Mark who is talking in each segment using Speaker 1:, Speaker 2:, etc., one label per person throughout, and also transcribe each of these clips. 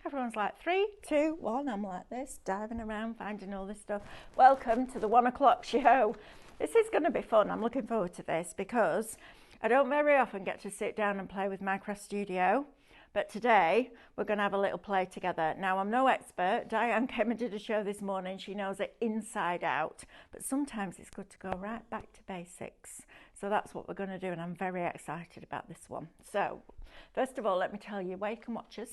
Speaker 1: Everyone's like 3, 2, 1. I'm like this, diving around, finding all this stuff. Welcome to the 1 o'clock show. This is going to be fun. I'm looking forward to this because I don't very often get to sit down and play with Minecraft Studio. But today we're going to have a little play together. Now, I'm no expert. Diane came and did a show this morning. She knows it inside out. But sometimes it's good to go right back to basics. So that's what we're going to do, and I'm very excited about this one. So first of all, let me tell you where you can watch us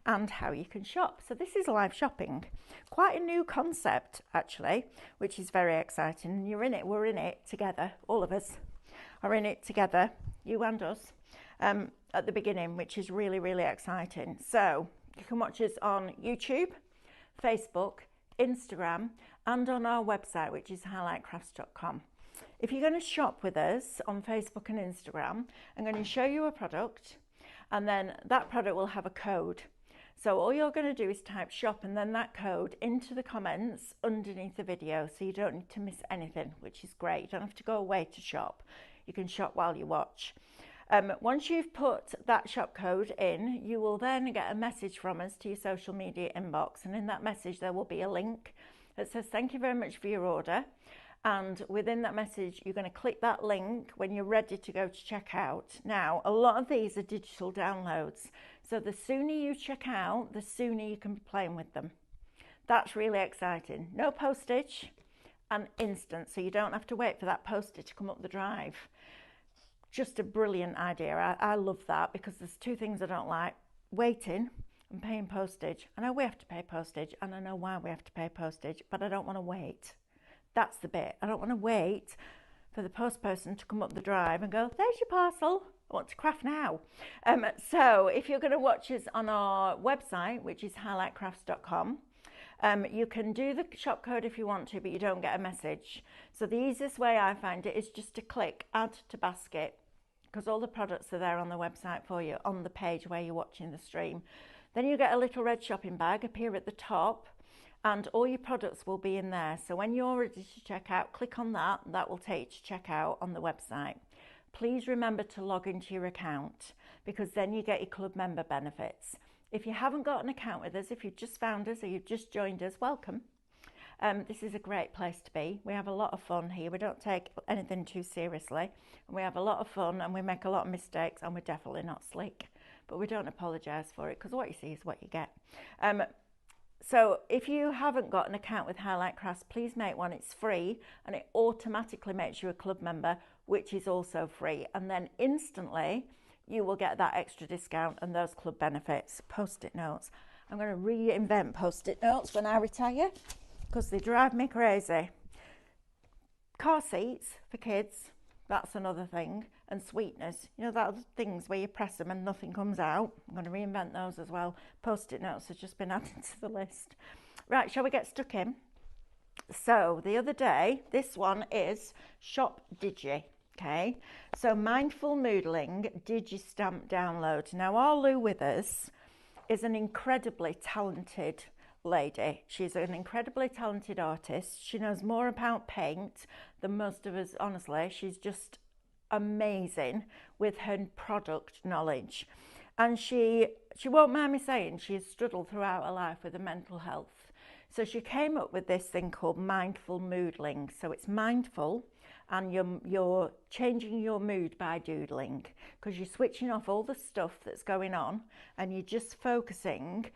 Speaker 1: and how you can shop. So this is live shopping. Quite a new concept, actually, which is very exciting. And you're in it. We're in it together. All of us are in it together, you and us. At the beginning, which is really, really exciting. So you can watch us on YouTube, Facebook, Instagram, and on our website, which is highlightcrafts.com. If you're going to shop with us on Facebook and Instagram, I'm going to show you a product, and then that product will have a code. So all you're going to do is type shop and then that code into the comments underneath the video, so you don't need to miss anything, which is great. You don't have to go away to shop. You can shop while you watch. Once you've put that shop code in, you will then get a message from us to your social media inbox, and in that message there will be a link that says thank you very much for your order, and within that message you're going to click that link when you're ready to go to checkout. Now, a lot of these are digital downloads, so the sooner you check out, the sooner you can be playing with them. That's really exciting. No postage and instant, so you don't have to wait for that poster to come up the drive. Just a brilliant idea. I love that, because there's two things I don't like: waiting and paying postage. I know we have to pay postage, and I know why we have to pay postage, but I don't want to wait. That's the bit. I don't want to wait for the post person to come up the drive and go, there's your parcel, I want to craft now. So if you're going to watch us on our website, which is highlightcrafts.com, you can do the shop code if you want to, but you don't get a message. So the easiest way I find it is just to click add to basket, because all the products are there on the website for you on the page where you're watching the stream. Then you get a little red shopping bag appear at the top, and all your products will be in there. So when you're ready to check out, click on that. That will take you to check out on the website. Please remember to log into your account, because then you get your club member benefits. If you haven't got an account with us, if you've just found us or you've just joined us, welcome. This is a great place to be. We have a lot of fun here. We don't take anything too seriously. And we have a lot of fun, and we make a lot of mistakes, and we're definitely not slick. But we don't apologise for it, because what you see is what you get. So if you haven't got an account with Highlight Crafts, please make one. It's free, and it automatically makes you a club member, which is also free. And then instantly you will get that extra discount and those club benefits. Post-it notes. I'm going to reinvent post-it notes when I retire, because they drive me crazy. Car seats for kids, that's another thing. And sweeteners, you know, those things where you press them and nothing comes out. I'm going to reinvent those as well. Post-it notes have just been added to the list. Right, shall we get stuck in? So the other day, this one is Shop Digi. Okay, so Mindful Moodling Digi-Stamp download. Now, our Lou with us is an incredibly talented lady. She's an incredibly talented artist. She knows more about paint than most of us, honestly. She's just amazing with her product knowledge. And she won't mind me saying she has struggled throughout her life with her mental health. So she came up with this thing called Mindful Moodling. So it's mindful, and you're changing your mood by doodling, because you're switching off all the stuff that's going on, and you're just focusing,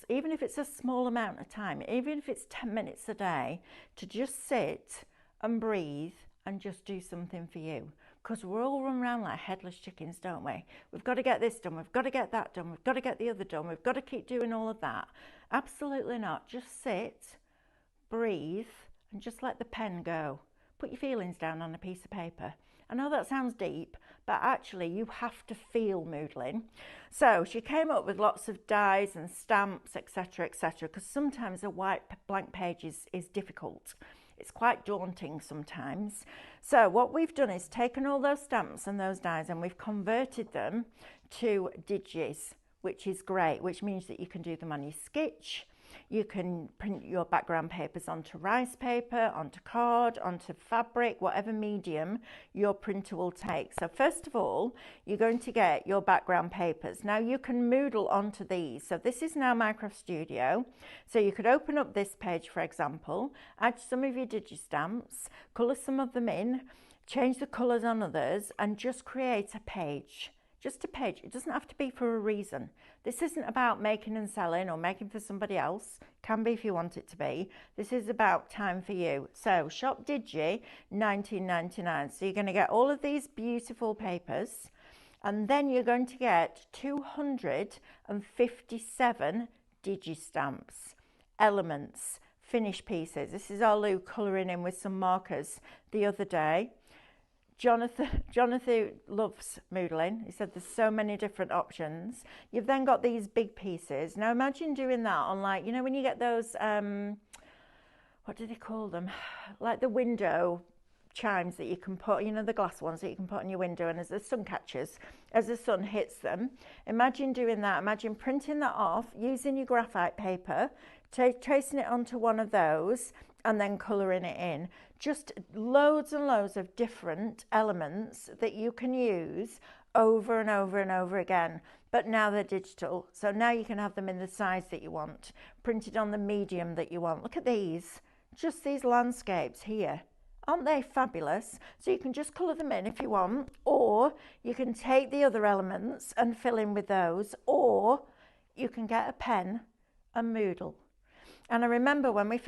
Speaker 1: even if it's a small amount of time, even if it's 10 minutes a day, to just sit and breathe and just do something for you. Because we're all running around like headless chickens, don't we? We've got to get this done, we've got to get that done, we've got to get the other done, we've got to keep doing all of that. Absolutely not. Just sit, breathe, and just let the pen go. Put your feelings down on a piece of paper. I know that sounds deep, but actually you have to feel moodling. So she came up with lots of dies and stamps, etc., etc., because sometimes a white blank page is difficult. It's quite daunting sometimes. So what we've done is taken all those stamps and those dies, and we've converted them to digis, which is great, which means that you can do them on your sketch, You can print your background papers onto rice paper, onto card, onto fabric, whatever medium your printer will take. So first of all, you're going to get your background papers. Now you can Moodle onto these. So this is now Minecraft Studio. So you could open up this page, for example, add some of your digistamps, colour some of them in, change the colours on others, and just create a page. Just a page. It doesn't have to be for a reason. This isn't about making and selling or making for somebody else. Can be if you want it to be. This is about time for you. So Shop Digi, $19.99. So you're going to get all of these beautiful papers, and then you're going to get 257 digistamps, elements, finished pieces. This is our Lou colouring in with some markers the other day. Jonathan loves moodling. He said there's so many different options. You've then got these big pieces. Now imagine doing that on, like, you know, when you get those, what do they call them? Like the window chimes that you can put, you know, the glass ones that you can put on your window, and as the sun catches, as the sun hits them. Imagine doing that. Imagine printing that off, using your graphite paper, tracing it onto one of those, and then colouring it in. Just loads and loads of different elements that you can use over and over and over again. But now they're digital. So now you can have them in the size that you want, printed on the medium that you want. Look at these, just these landscapes here. Aren't they fabulous? So you can just colour them in if you want, or you can take the other elements and fill in with those, or you can get a pen and Moodle. And I remember when we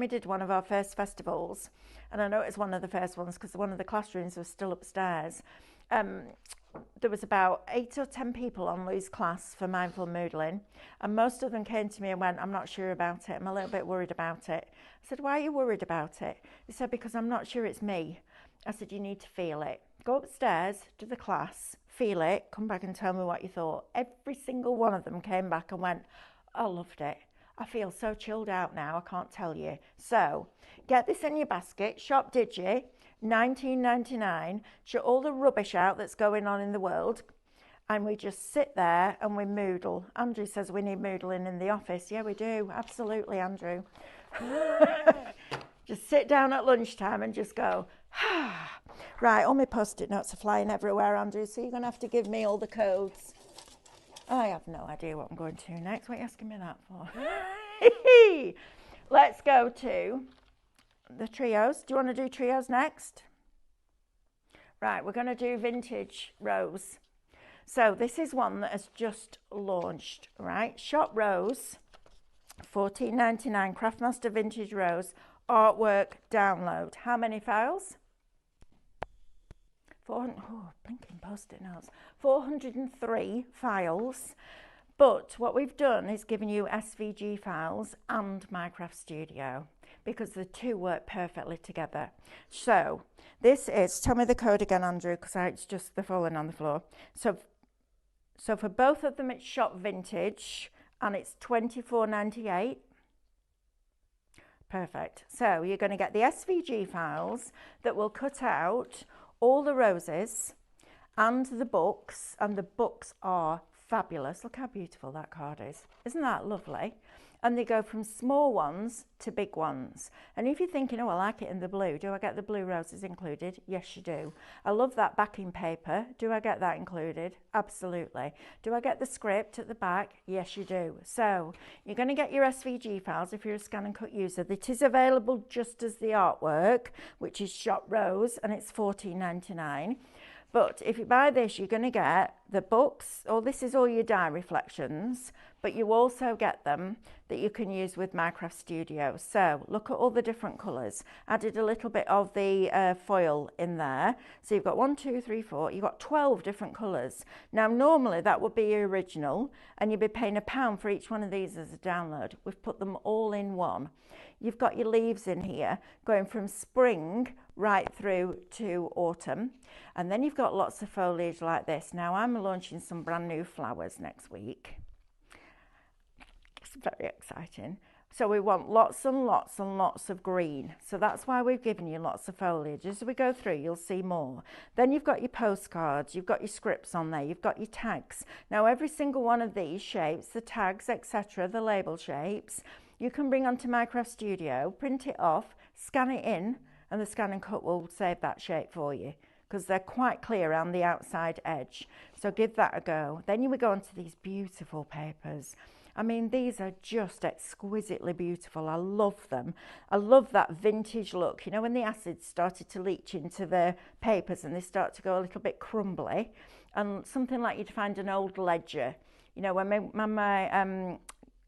Speaker 1: did one of our first festivals, and I know it was one of the first ones because one of the classrooms was still upstairs. There was about 8 or 10 people on Lou's class for mindful moodling, and most of them came to me and went, I'm not sure about it, I'm a little bit worried about it. I said, why are you worried about it? They said, because I'm not sure it's me. I said, you need to feel it. Go upstairs to the class, feel it, come back and tell me what you thought. Every single one of them came back and went, I loved it. I feel so chilled out now, I can't tell you. So get this in your basket, Shop Digi, $19.99, shut all the rubbish out that's going on in the world, and we just sit there and we Moodle. Andrew says we need Moodling in the office. Yeah, we do, absolutely, Andrew. Just sit down at lunchtime and just go, right, all my post-it notes are flying everywhere, Andrew, so you're going to have to give me all the codes. I have no idea what I'm going to next. What are you asking me that for? Let's go to the trios. Do you want to do trios next? Right, we're going to do vintage rose. So this is one that has just launched, right? Shop Rose, $14.99, Craftmaster Vintage Rose, artwork download. How many files? Blinking post-it notes. 403 files. But what we've done is given you SVG files and Minecraft Studio because the two work perfectly together. So this is, tell me the code again, Andrew, because it's just, they're falling on the floor. So for both of them, it's Shop Vintage and it's $24.98. Perfect. So you're going to get the SVG files that will cut out all the roses and the books are fabulous. Look how beautiful that card is. Isn't that lovely? And they go from small ones to big ones. And if you're thinking, oh, I like it in the blue, do I get the blue roses included? Yes, you do. I love that backing paper. Do I get that included? Absolutely. Do I get the script at the back? Yes, you do. So you're going to get your SVG files if you're a scan and cut user. It is available just as the artwork, which is Shop Rose, and it's $14.99. But if you buy this, you're going to get the books, or this is all your die reflections, but you also get them that you can use with Minecraft Studio. So look at all the different colours. Added a little bit of the foil in there. So you've got 1, 2, 3, 4, you've got 12 different colours. Now normally that would be your original and you'd be paying £1 for each one of these as a download. We've put them all in one. You've got your leaves in here going from spring right through to autumn, and then you've got lots of foliage like this. Now I'm launching some brand new flowers next week. It's very exciting. So we want lots and lots and lots of green. So that's why we've given you lots of foliage. As we go through, you'll see more. Then you've got your postcards, you've got your scripts on there, you've got your tags. Now every single one of these shapes, the tags, etc., the label shapes, you can bring onto Minecraft Studio, print it off, scan it in, and the scan and cut will save that shape for you, because they're quite clear around the outside edge. So give that a go. Then you would go onto these beautiful papers. I mean, these are just exquisitely beautiful. I love them. I love that vintage look. You know, when the acids started to leach into the papers and they start to go a little bit crumbly, and something like you'd find an old ledger. You know, when my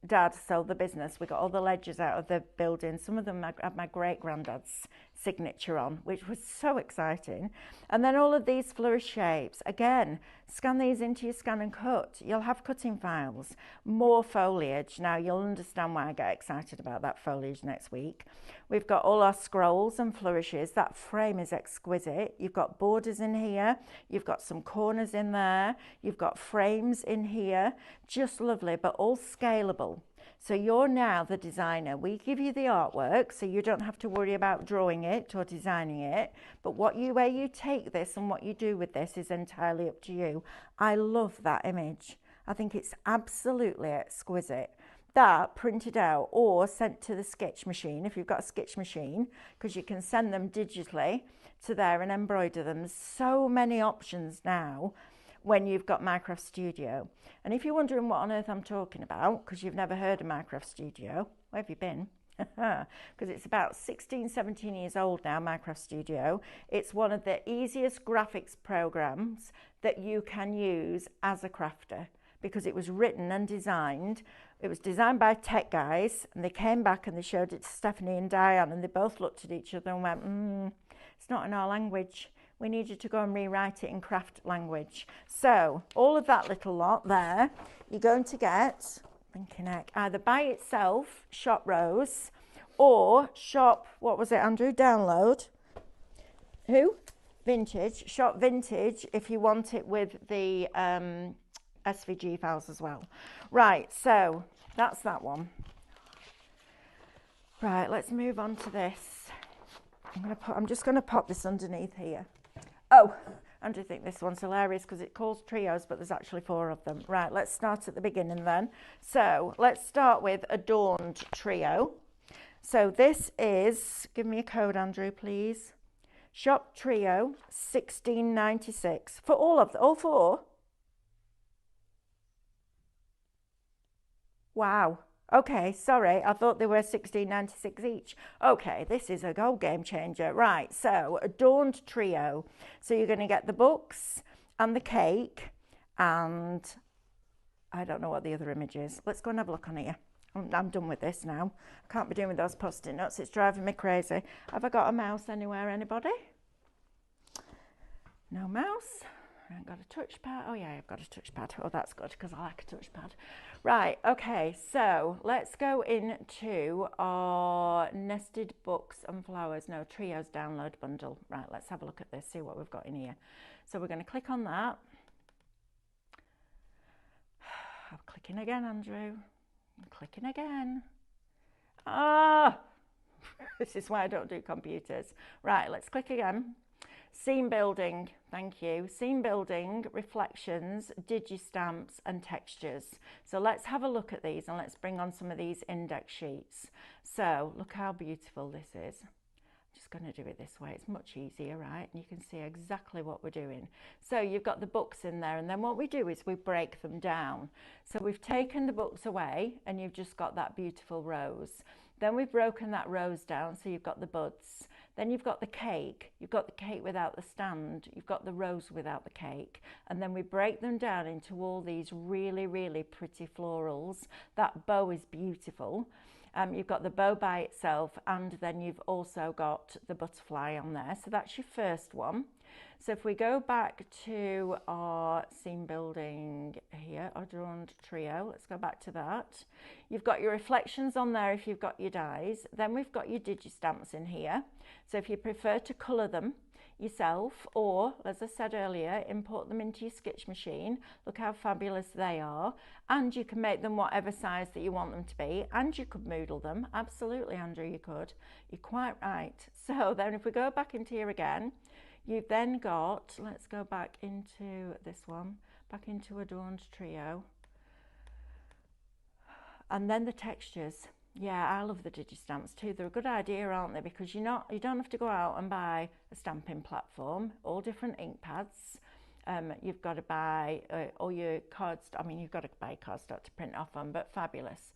Speaker 1: dad sold the business, we got all the ledgers out of the building. Some of them had my great-granddad's signature on, which was so exciting. And then all of these flourish shapes, again, scan these into your scan and cut. You'll have cutting files, more foliage. Now you'll understand why I get excited about that foliage next week. We've got all our scrolls and flourishes. That frame is exquisite. You've got borders in here, you've got some corners in there, you've got frames in here, just lovely, but all scalable. So you're now the designer. We give you the artwork, so you don't have to worry about drawing it or designing it. But where you take this and what you do with this is entirely up to you. I love that image. I think it's absolutely exquisite. That printed out or sent to the sketch machine, if you've got a sketch machine, because you can send them digitally to there and embroider them. There's so many options now when you've got Minecraft Studio. And if you're wondering what on earth I'm talking about, because you've never heard of Minecraft Studio, where have you been? Because it's about 16, 17 years old now, Minecraft Studio. It's one of the easiest graphics programs that you can use as a crafter, because it was written and designed. It was designed by tech guys, and they came back and they showed it to Stephanie and Diane, and they both looked at each other and went, it's not in our language. We need you to go and rewrite it in craft language. So all of that little lot there, you're going to get, either by itself, Shop Rose, or Shop, what was it, Andrew? Download. Who? Vintage. Shop Vintage if you want it with the SVG files as well. Right, so that's that one. Right, let's move on to this. I'm just going to pop this underneath here. Oh, Andrew think this one's hilarious because it calls trios, but there's actually 4 of them. Right, let's start at the beginning then. So let's start with Adorned Trio. So this is, give me a code, Andrew, please. Shop Trio, 16.96 for all 4. Wow. Okay, sorry, I thought they were 16.96 each. Okay, this is a gold game changer. Right, so Adorned Trio. So you're going to get the books and the cake, and I don't know what the other image is. Let's go and have a look on here. I'm done with this now. I can't be doing with those post-it notes. It's driving me crazy. Have I got a mouse anywhere, anybody? No mouse. I haven't got a touchpad. Oh yeah, I've got a touchpad. Oh, that's good because I like a touchpad. Right, okay, so let's go into our nested books and flowers. No, Trios download bundle. Right, let's have a look at this, see what we've got in here. So we're going to click on that. I'm clicking again, Andrew. I'm clicking again. Ah! This is why I don't do computers. Right, let's click again. Scene building, thank you. Scene building, reflections, digistamps and textures. So let's have a look at these and let's bring on some of these index sheets. So look how beautiful this is. I'm just going to do it this way. It's much easier, right? And you can see exactly what we're doing. So you've got the books in there, and then what we do is we break them down. So we've taken the books away and you've just got that beautiful rose. Then we've broken that rose down, so you've got the buds. Then you've got the cake. You've got the cake without the stand. You've got the rose without the cake. And then we break them down into all these really, really pretty florals. That bow is beautiful. You've got the bow by itself, and then you've also got the butterfly on there. So that's your first one. So if we go back to our scene building here, Adorned Trio, let's go back to that. You've got your reflections on there if you've got your dies. Then we've got your digistamps in here. So if you prefer to colour them, yourself, or as I said earlier, import them into your sketch machine. Look how fabulous they are. And you can make them whatever size that you want them to be, and you could moodle them. Absolutely, Andrew, you could. You're quite right. So then if we go back into here again, you've then got, let's go back into this one, back into Adorned Trio. And then the textures. Yeah, I love the Digistamps too. They're a good idea, aren't they? Because you don't have to go out and buy a stamping platform, all different ink pads. You've got to buy all your cardstock. I mean, you've got to buy cardstock to print off on, but fabulous.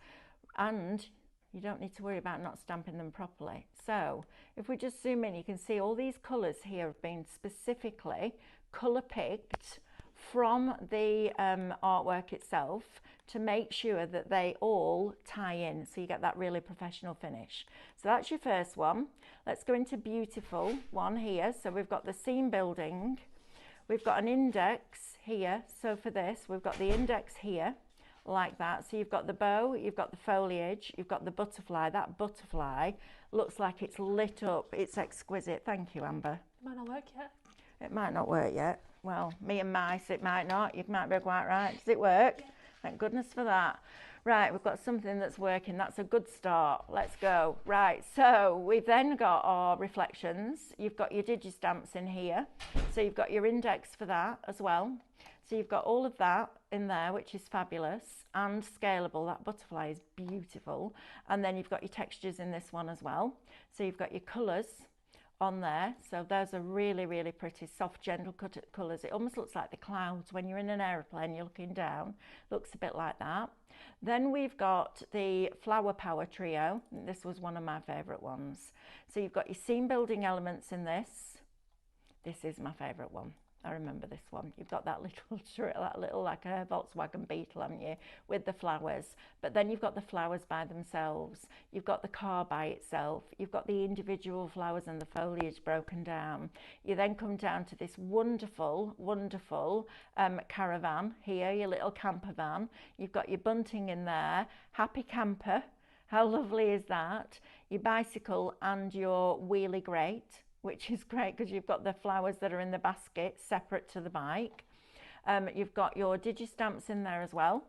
Speaker 1: And you don't need to worry about not stamping them properly. So if we just zoom in, you can see all these colours here have been specifically colour picked from the artwork itself to make sure that they all tie in, so you get that really professional finish. So that's your first one. Let's go into beautiful one here. So we've got the seam building, we've got an index here. So for this, we've got the index here like that. So you've got the bow, you've got the foliage, you've got the butterfly. That butterfly looks like it's lit up. It's exquisite. Thank you, Amber.
Speaker 2: It might not work yet.
Speaker 1: It might not work yet. Well, me and mice, it might not. You might be quite right. Does it work?
Speaker 2: Yeah.
Speaker 1: Thank goodness for that. Right, we've got something that's working. That's a good start. Let's go. Right, so we've then got our reflections. You've got your Digistamps in here. So you've got your index for that as well. So you've got all of that in there, which is fabulous and scalable. That butterfly is beautiful. And then you've got your textures in this one as well. So you've got your colours on there. So those are really, really pretty, soft, gentle colours. It almost looks like the clouds when you're in an aeroplane, you're looking down. Looks a bit like that. Then we've got the Flower Power Trio. This was one of my favourite ones. So you've got your seam building elements in this. This is my favourite one. I remember this one. You've got that little like a Volkswagen Beetle, haven't you, with the flowers. But then you've got the flowers by themselves. You've got the car by itself. You've got the individual flowers and the foliage broken down. You then come down to this wonderful, wonderful caravan here, your little camper van. You've got your bunting in there. Happy camper. How lovely is that? Your bicycle and your wheelie grate, which is great because you've got the flowers that are in the basket separate to the bike. You've got your Digistamps in there as well.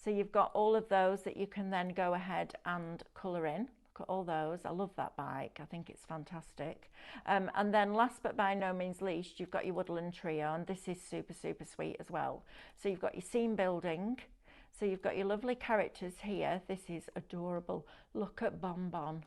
Speaker 1: So you've got all of those that you can then go ahead and colour in. Look at all those. I love that bike. I think it's fantastic. And then last but by no means least, you've got your Woodland Trio, and this is super, super sweet as well. So you've got your seam building. So you've got your lovely characters here. This is adorable. Look at Bonbon.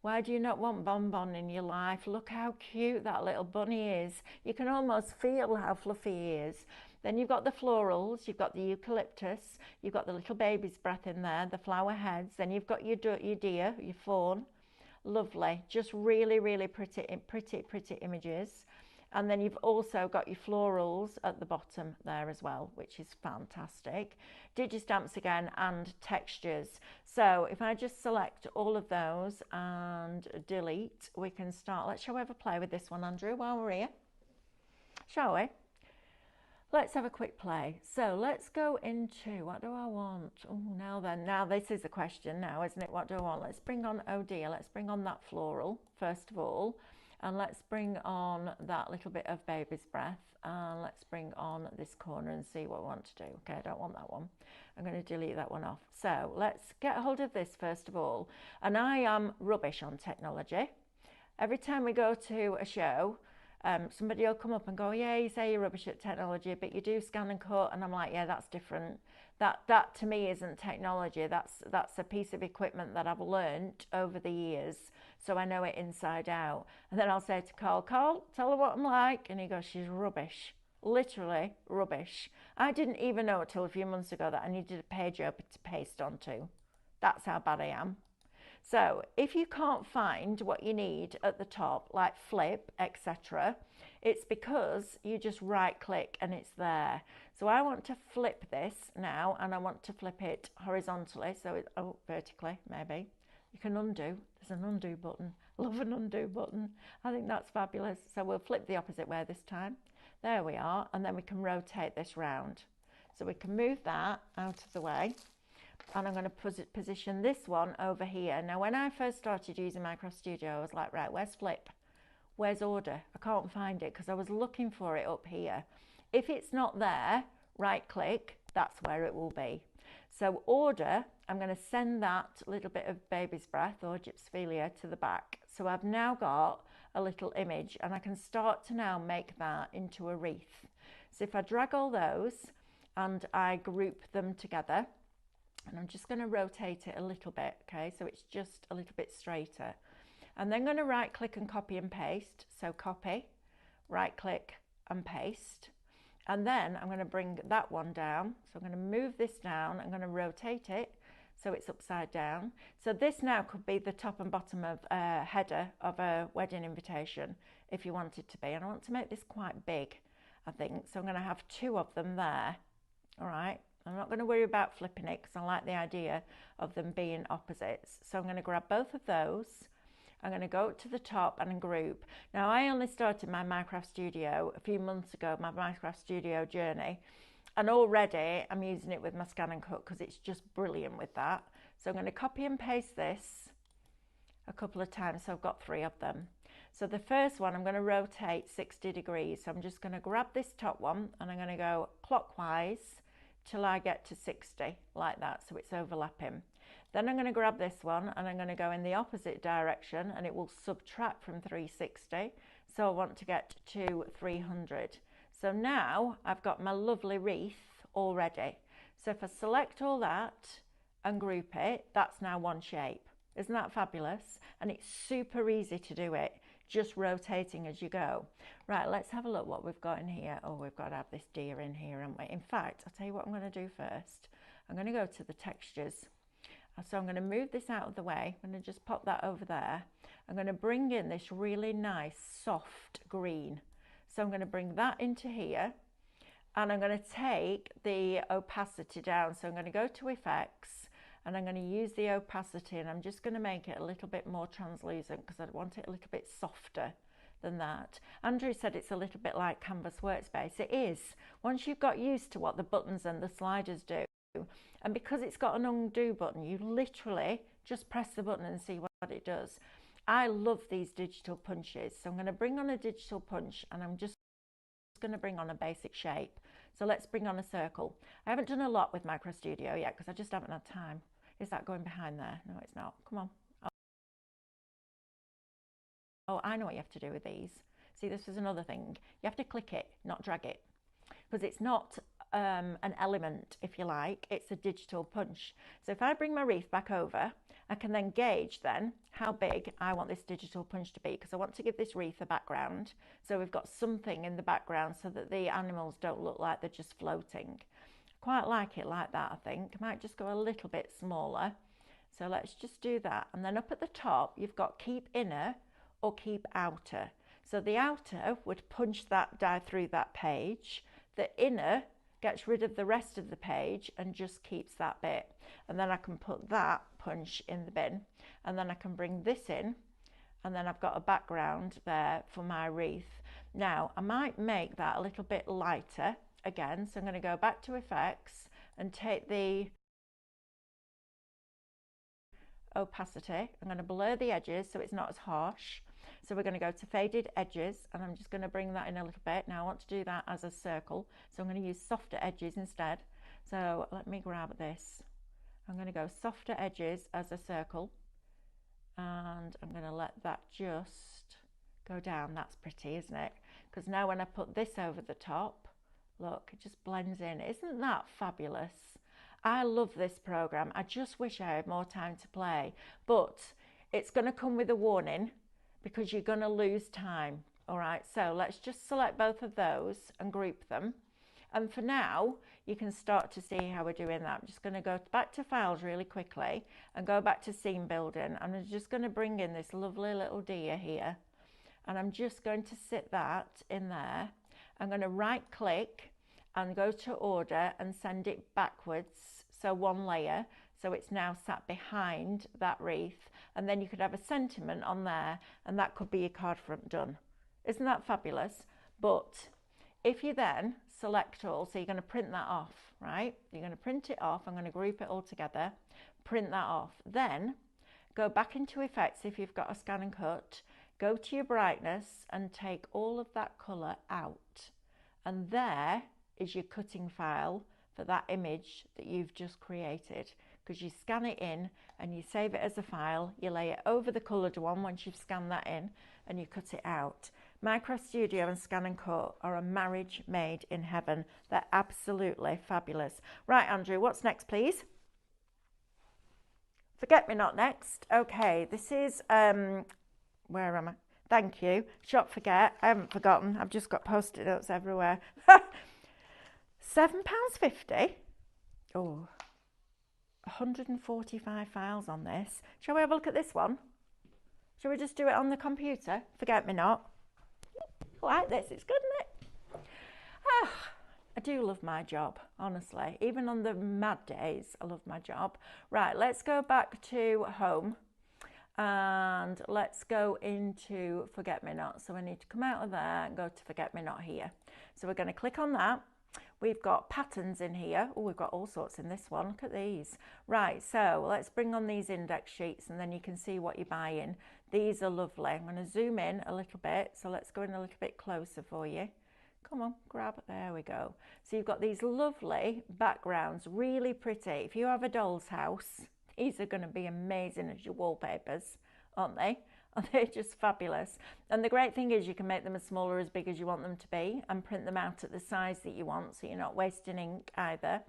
Speaker 1: Why do you not want Bonbon in your life? Look how cute that little bunny is. You can almost feel how fluffy he is. Then you've got the florals, you've got the eucalyptus, you've got the little baby's breath in there, the flower heads, then you've got your deer, your fawn. Lovely, just really, really pretty images. And then you've also got your florals at the bottom there as well, which is fantastic. Digistamps again and textures. So if I just select all of those and delete, we can start. Shall we have a play with this one, Andrew, while we're here? Shall we? Let's have a quick play. So let's go into, what do I want? Oh, now this is the question now, isn't it? What do I want? Let's bring on, oh dear, let's bring on that floral, first of all. And let's bring on that little bit of baby's breath, and let's bring on this corner and see what we want to do. Okay, I don't want that one. I'm going to delete that one off. So let's get hold of this first of all. And I am rubbish on technology. Every time we go to a show, somebody will come up and go, yeah, you say you're rubbish at technology, but you do scan and cut. And I'm like, yeah, that's different. That to me isn't technology. That's a piece of equipment that I've learnt over the years, so I know it inside out. And then I'll say to Carl, tell her what I'm like. And he goes, she's rubbish. Literally rubbish. I didn't even know until a few months ago that I needed a page open to paste onto. That's how bad I am. So if you can't find what you need at the top, like flip, etc., it's because you just right click and it's there. So I want to flip this now, and I want to flip it horizontally, so vertically maybe. You can undo. There's an undo button. Love an undo button. I think that's fabulous. So we'll flip the opposite way this time. There we are, and then we can rotate this round. So we can move that out of the way. And I'm going to position this one over here. Now, when I first started using Microsoft Studio, I was like, right, where's flip? where's order? I can't find it because I was looking for it up here. If it's not there, right click, that's where it will be. So order, I'm going to send that little bit of baby's breath or gypsophilia to the back. So I've now got a little image and I can start to now make that into a wreath. So if I drag all those and I group them together, and I'm just going to rotate it a little bit, okay, so it's just a little bit straighter. And then going to right click and copy and paste. So copy, right click and paste. And then I'm going to bring that one down. So I'm going to move this down. I'm going to rotate it so it's upside down. So this now could be the top and bottom of a header of a wedding invitation if you want it to be. And I want to make this quite big, I think. So I'm going to have two of them there. All right. I'm not going to worry about flipping it because I like the idea of them being opposites. So I'm going to grab both of those. I'm going to go up to the top and group. Now, I only started my Minecraft Studio a few months ago, my Minecraft Studio journey, and already I'm using it with my scan and cut because it's just brilliant with that. So I'm going to copy and paste this a couple of times, so I've got 3 of them. So the first one, I'm going to rotate 60 degrees. So I'm just going to grab this top one and I'm going to go clockwise till I get to 60, like that, so it's overlapping. Then I'm going to grab this one and I'm going to go in the opposite direction and it will subtract from 360. So I want to get to 300. So now I've got my lovely wreath already. So if I select all that and group it, that's now one shape. Isn't that fabulous? And it's super easy to do it, just rotating as you go. Right, let's have a look what we've got in here. Oh, we've got to have this deer in here, haven't we? In fact, I'll tell you what I'm going to do first. I'm going to go to the textures. So I'm going to move this out of the way. I'm going to just pop that over there. I'm going to bring in this really nice soft green. So I'm going to bring that into here and I'm going to take the opacity down. So I'm going to go to effects and I'm going to use the opacity and I'm just going to make it a little bit more translucent because I want it a little bit softer than that. Andrew said it's a little bit like Canvas Workspace. It is. Once you've got used to what the buttons and the sliders do, and because it's got an undo button, you literally just press the button and see what it does. I love these digital punches. So I'm going to bring on a digital punch and I'm just going to bring on a basic shape. So let's bring on a circle. I haven't done a lot with Micro Studio yet because I just haven't had time. Is that going behind there? No, it's not. Come on. Oh, I know what you have to do with these. See, this is another thing. You have to click it, not drag it, because it's not an element, if you like. It's a digital punch. So if I bring my wreath back over, I can then gauge then how big I want this digital punch to be, because I want to give this wreath a background. So we've got something in the background so that the animals don't look like they're just floating. Quite like it like that, I think. I might just go a little bit smaller. So let's just do that. And then up at the top, you've got keep inner or keep outer. So the outer would punch that down through that page. The inner gets rid of the rest of the page and just keeps that bit. And then I can put that punch in the bin. And then I can bring this in. And then I've got a background there for my wreath. Now, I might make that a little bit lighter again. So I'm going to go back to effects and take the opacity. I'm going to blur the edges so it's not as harsh. So we're going to go to faded edges and I'm just going to bring that in a little bit. Now I want to do that as a circle. So I'm going to use softer edges instead. So let me grab this. I'm going to go softer edges as a circle. And I'm going to let that just go down. That's pretty, isn't it? Because now when I put this over the top, look, it just blends in. Isn't that fabulous? I love this program. I just wish I had more time to play. But it's going to come with a warning, because you're going to lose time. All right, so let's just select both of those and group them. And for now, you can start to see how we're doing that. I'm just going to go back to files really quickly and go back to scene building. And I'm just going to bring in this lovely little deer here. And I'm just going to sit that in there. I'm going to right click and go to order and send it backwards. So one layer. So it's now sat behind that wreath. And then you could have a sentiment on there and that could be your card front done. Isn't that fabulous? But if you then select all, so you're going to print that off, right? You're going to print it off. I'm going to group it all together, print that off. Then go back into effects if you've got a scan and cut, go to your brightness and take all of that colour out. And there is your cutting file for that image that you've just created, because you scan it in and you save it as a file, you lay it over the coloured one once you've scanned that in, and you cut it out. Micro Studio and Scan and Cut are a marriage made in heaven. They're absolutely fabulous. Right, Andrew, what's next, please? Forget Me Not next. Okay, this is, where am I? Thank you. Shop Forget. I haven't forgotten. I've just got Post-it notes everywhere. £7.50. Oh, 145 files on this. Shall we have a look at this one? Shall we just do it on the computer? Forget Me Not. I like this. It's good, isn't it? I do love my job, honestly. Even on the mad days, I love my job. Right, let's go back to home. And let's go into Forget Me Not. So I need to come out of there and go to Forget Me Not here. So we're going to click on that. We've got patterns in here. Oh, we've got all sorts in this one. Look at these. Right, so let's bring on these index sheets and then you can see what you're buying. These are lovely. I'm going to zoom in a little bit. So let's go in a little bit closer for you. Come on, grab it. There we go. So you've got these lovely backgrounds, really pretty. If you have a doll's house, these are going to be amazing as your wallpapers, aren't they? And they're just fabulous. And the great thing is you can make them as small or as big as you want them to be and print them out at the size that you want, so you're not wasting ink either.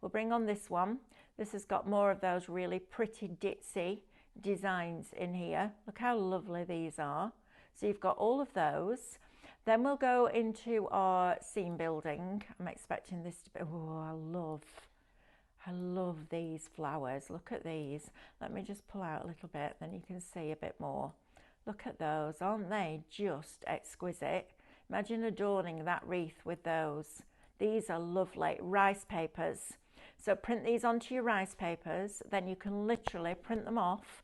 Speaker 1: We'll bring on this one. This has got more of those really pretty ditzy designs in here. Look how lovely these are. So you've got all of those. Then we'll go into our scene building. I'm expecting this to be, oh, I love these flowers. Look at these. Let me just pull out a little bit, then you can see a bit more. Look at those, aren't they just exquisite? Imagine adorning that wreath with those. These are lovely. Rice papers. So print these onto your rice papers, then you can literally print them off,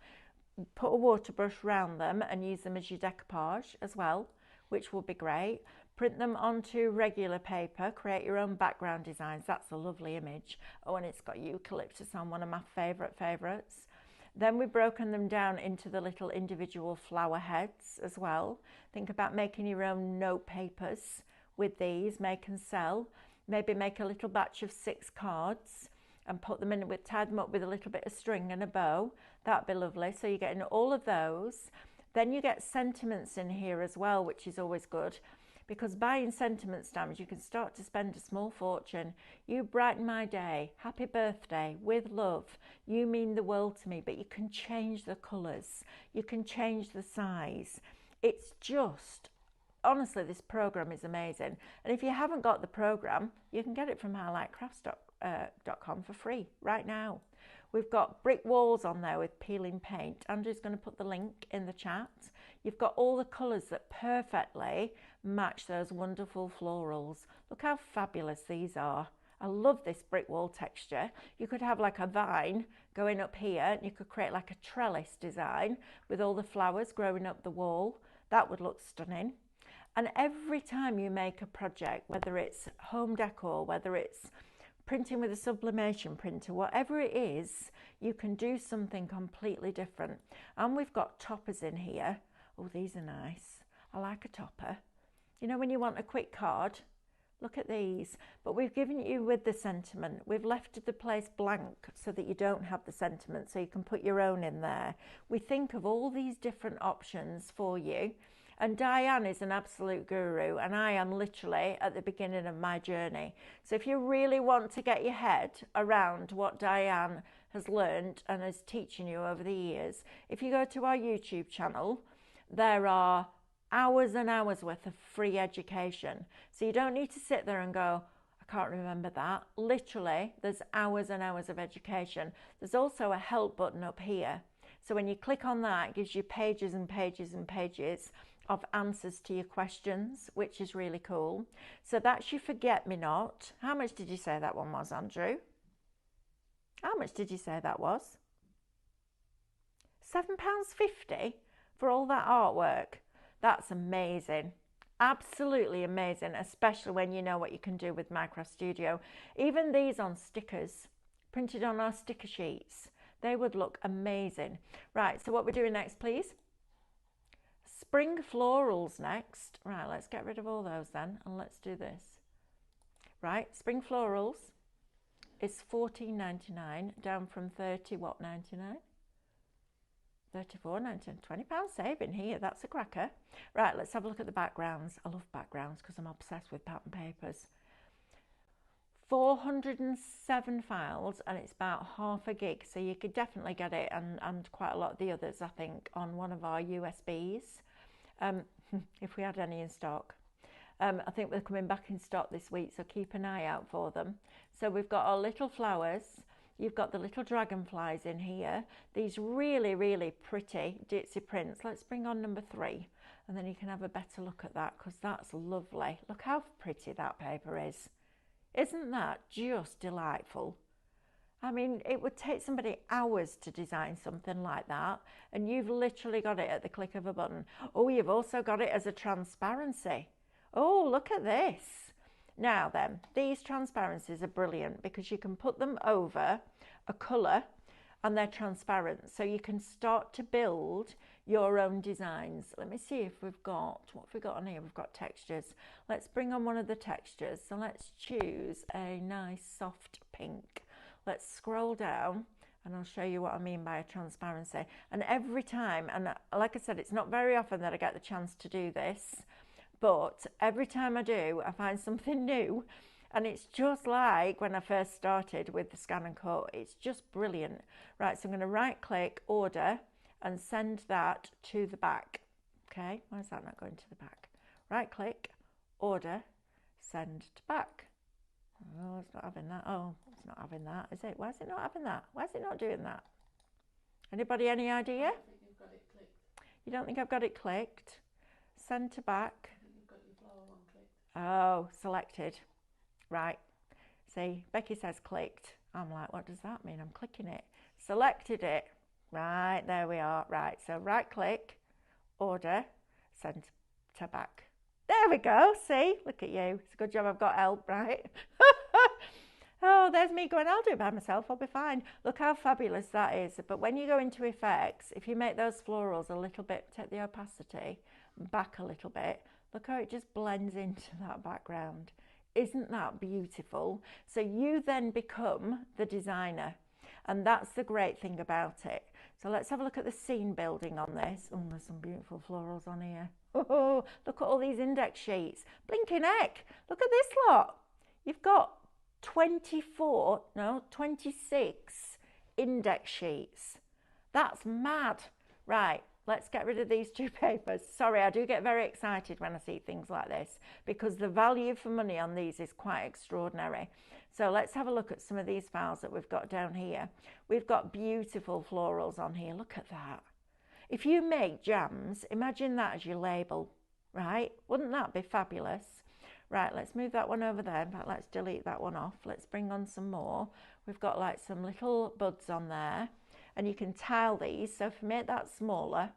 Speaker 1: put a water brush around them and use them as your decoupage as well, which will be great. Print them onto regular paper, create your own background designs. That's a lovely image. Oh, and it's got eucalyptus on, one of my favourites. Then we've broken them down into the little individual flower heads as well. Think about making your own note papers with these, make and sell. Maybe make a little batch of 6 cards and put them in with, tie them up with a little bit of string and a bow. That'd be lovely. So you're getting all of those. Then you get sentiments in here as well, which is always good, because buying sentiment stamps, you can start to spend a small fortune. You brighten my day, happy birthday, with love. You mean the world to me, but you can change the colours. You can change the size. It's just, honestly, this program is amazing. And if you haven't got the program, you can get it from highlightcrafts.com for free right now. We've got brick walls on there with peeling paint. Andrew's going to put the link in the chat. You've got all the colours that perfectly match those wonderful florals. Look how fabulous these are. I love this brick wall texture. You could have like a vine going up here, and you could create like a trellis design with all the flowers growing up the wall. That would look stunning. And every time you make a project, whether it's home decor, whether it's printing with a sublimation printer, whatever it is, you can do something completely different. And we've got toppers in here. Oh, these are nice. I like a topper. You know, when you want a quick card, look at these. But we've given you with the sentiment. We've left the place blank so that you don't have the sentiment, so you can put your own in there. We think of all these different options for you. And Diane is an absolute guru, and I am literally at the beginning of my journey. So if you really want to get your head around what Diane has learned and is teaching you over the years, if you go to our YouTube channel, there are hours and hours worth of free education. So you don't need to sit there and go, I can't remember that. Literally, there's hours and hours of education. There's also a help button up here. So when you click on that, it gives you pages and pages and pages of answers to your questions, which is really cool. So that's your Forget Me Not. How much did you say that one was, Andrew? How much did you say that was? £7.50 for all that artwork. That's amazing. Absolutely amazing, especially when you know what you can do with Micro Studio. Even these on stickers, printed on our sticker sheets, they would look amazing. Right, so what we're doing next, please? Spring florals next. Right, let's get rid of all those then, and let's do this. Right, spring florals is $14.99, down from 30 what 99? 34.99, £20 saving here. That's a cracker. Right, let's have a look at the backgrounds. I love backgrounds because I'm obsessed with pattern papers. 407 files, and it's about half a gig, so you could definitely get it, and quite a lot of the others, I think, on one of our USBs, if we had any in stock. I think they're coming back in stock this week, so keep an eye out for them. So we've got our little flowers. You've got the little dragonflies in here. These really, really pretty ditzy prints. Let's bring on number 3, and then you can have a better look at that, because that's lovely. Look how pretty that paper is. Isn't that just delightful? I mean, it would take somebody hours to design something like that, and you've literally got it at the click of a button. Oh, you've also got it as a transparency. Oh, look at this. Now then, these transparencies are brilliant because you can put them over a colour and they're transparent, so you can start to build your own designs. Let me see if we've got, what have we got on here? We've got textures. Let's bring on one of the textures. So let's choose a nice soft pink. Let's scroll down and I'll show you what I mean by a transparency. And every time, and like I said, it's not very often that I get the chance to do this, but every time I do, I find something new. And it's just like when I first started with the scan and cut. It's just brilliant. Right, so I'm going to right click, order, and send that to the back. Okay, why is that not going to the back? Right click, order, send to back. Oh, it's not having that. Oh, it's not having that, is it? Why is it not having that? Why is it not doing that? Anybody any idea?
Speaker 2: I don't think you've got it clicked.
Speaker 1: You don't think I've got it clicked? Send to back.
Speaker 2: I think you've got your flower one clicked.
Speaker 1: Oh, selected. Right. See, Becky says clicked. I'm like, what does that mean? I'm clicking it. Selected it. Right, there we are. Right, so right click, order, send to back. There we go. See, look at you. It's a good job I've got help, right? Oh, there's me going, I'll do it by myself. I'll be fine. Look how fabulous that is. But when you go into effects, if you make those florals a little bit, take the opacity back a little bit, look how it just blends into that background. Isn't that beautiful? So you then become the designer, and that's the great thing about it. So let's have a look at the scene building on this. Oh, there's some beautiful florals on here. Oh, look at all these index sheets. Blinking heck, look at this lot. You've got 26 index sheets. That's mad. Right, let's get rid of these 2 papers. Sorry, I do get very excited when I see things like this because the value for money on these is quite extraordinary. So let's have a look at some of these files that we've got down here. We've got beautiful florals on here. Look at that. If you make jams, imagine that as your label, right? Wouldn't that be fabulous? Right, let's move that one over there. In fact, let's delete that one off. Let's bring on some more. We've got like some little buds on there. And you can tile these, so if you make that smaller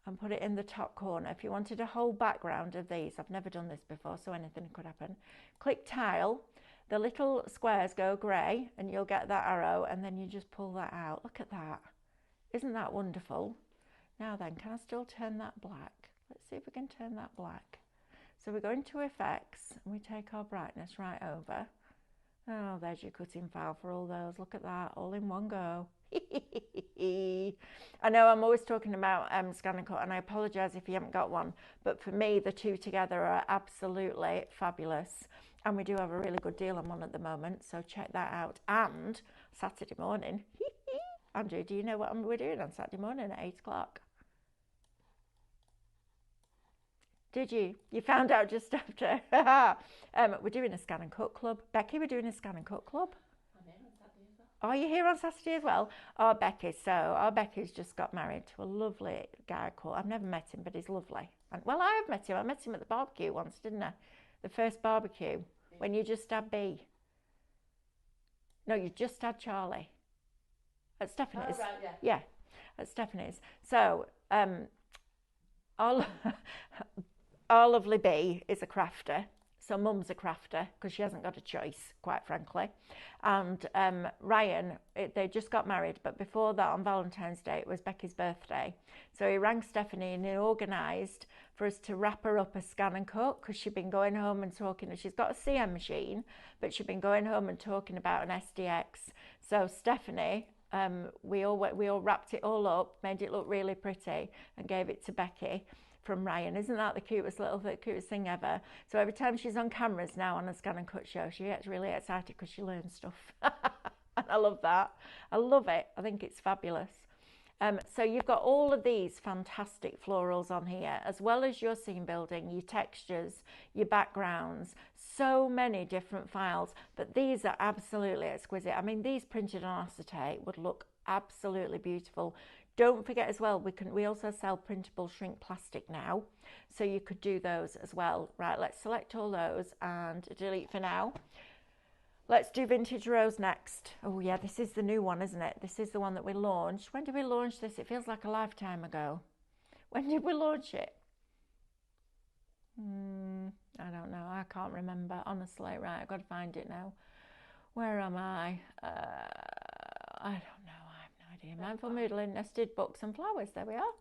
Speaker 1: and put it in the top corner, if you wanted a whole background of these, I've never done this before, so anything could happen. Click tile, the little squares go grey, and you'll get that arrow, and then you just pull that out. Look at that. Isn't that wonderful? Now then, can I still turn that black? Let's see if we can turn that black. So we go into effects, and we take our brightness right over. Oh, there's your cutting file for all those. Look at that, all in one go. I know I'm always talking about scan and cut, and I apologise if you haven't got one, but for me the 2 together are absolutely fabulous, and we do have a really good deal on one at the moment, so check that out. And Saturday morning, Andrew, do you know what we're doing on Saturday morning at 8 o'clock? Did you? You found out just after. We're doing a scan and cut club. Becky, we're doing a scan and cut club.
Speaker 2: I'm here on Saturday as well.
Speaker 1: Are you here on Saturday as well? Our Becky's just got married to a lovely guy called, I've never met him, but he's lovely. And, well, I have met him. I met him at the barbecue once, didn't I? The first barbecue, when you just had B. No, you just had Charlie. At Stephanie's.
Speaker 2: Oh, right, yeah.
Speaker 1: Yeah, at Stephanie's. So, our lovely B is a crafter, So Mum's a crafter because she hasn't got a choice, quite frankly. And Ryan, they just got married, but before that, on Valentine's Day, it was Becky's birthday. So he rang Stephanie and he organised for us to wrap her up a scan and cut because she'd been going home and talking. She's got a CM machine, but she'd been going home and talking about an SDX. So Stephanie, we all wrapped it all up, made it look really pretty, and gave it to Becky from Ryan. Isn't that the cutest thing ever? So every time she's on cameras now on a scan and cut show, she gets really excited because she learns stuff. And I love that. I love it. I think it's fabulous. So you've got all of these fantastic florals on here, as well as your scene building, your textures, your backgrounds, so many different files, but these are absolutely exquisite. I mean, these printed on acetate would look absolutely beautiful. Don't forget as well, we also sell printable shrink plastic now, so you could do those as well. Right, let's select all those and delete for now. Let's do Vintage Rose next. Oh yeah, this is the new one, isn't it? This is the one that we launched. When did we launch this? It feels like a lifetime ago. When did we launch it? I don't know. I can't remember, honestly. Right, I've got to find it now. Where am I? I don't know. Mindful moodling, nested books and flowers. There we are.